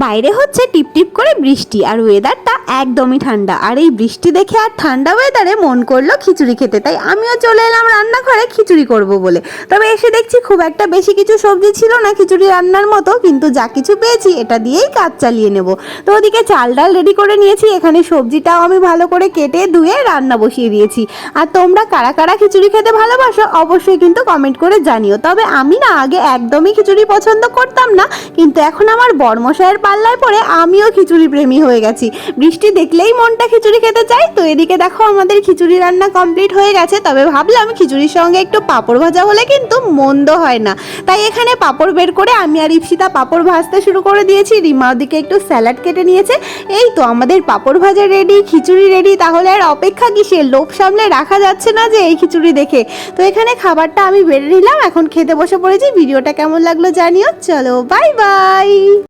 বাইরে হচ্ছে টিপটিপ করে বৃষ্টি আর ওয়েদারটা একদমই ঠান্ডা। আর এই বৃষ্টি দেখে আর ঠান্ডা ওয়েদারে মন করলো খিচুড়ি খেতে, তাই আমিও চলে এলাম রান্নাঘরে খিচুড়ি করব বলে। তবে এসে দেখছি খুব একটা বেশি কিছু সবজি ছিল না খিচুড়ি রান্নার মতো, কিন্তু যা কিছু পেয়েছি এটা দিয়েই কাজ চালিয়ে নেব। তো ওদিকে চাল ডাল রেডি করে নিয়েছি, এখানে সবজিটাও আমি ভালো করে কেটে ধুয়ে রান্না বসিয়ে দিয়েছি। আর তোমরা কারা কারা খিচুড়ি খেতে ভালোবাসো অবশ্যই কিন্তু কমেন্ট করে জানিও। তবে আমি না আগে একদমই খিচুড়ি পছন্দ করতাম না, কিন্তু এখন আমার বড়মশাইয়ের পাল্লায় পরে আমিও খিচুড়ি প্রেমী হয়ে গেছি। বৃষ্টি দেখলেই মনটা খিচুড়ি খেতে চাই। তো এদিকে দেখো আমাদের খিচুড়ি রান্না কমপ্লিট হয়ে গেছে, তবে ভাবলাম খিচুড়ির সঙ্গে একটু পাঁপড় ভাজা হলে কিন্তু মন্দ হয় না। তাই এখানে পাঁপড় বের করে আমি আর ইপসিতা পাঁপড় ভাজতে শুরু করে দিয়েছি। রিমা ওদিকে একটু স্যালাড কেটে নিয়েছে। এই তো আমাদের পাঁপড় ভাজা রেডি, খিচুড়ি রেডি। তাহলে আর অপেক্ষা কিসের, লোভ সামলে রাখা যাচ্ছে না যে এই খিচুড়ি দেখে। তো এখানে খাবারটা আমি বেড়ে নিলাম, এখন খেতে বসে পড়েছি। ভিডিওটা কেমন লাগলো জানিও। চলো বাই বাই।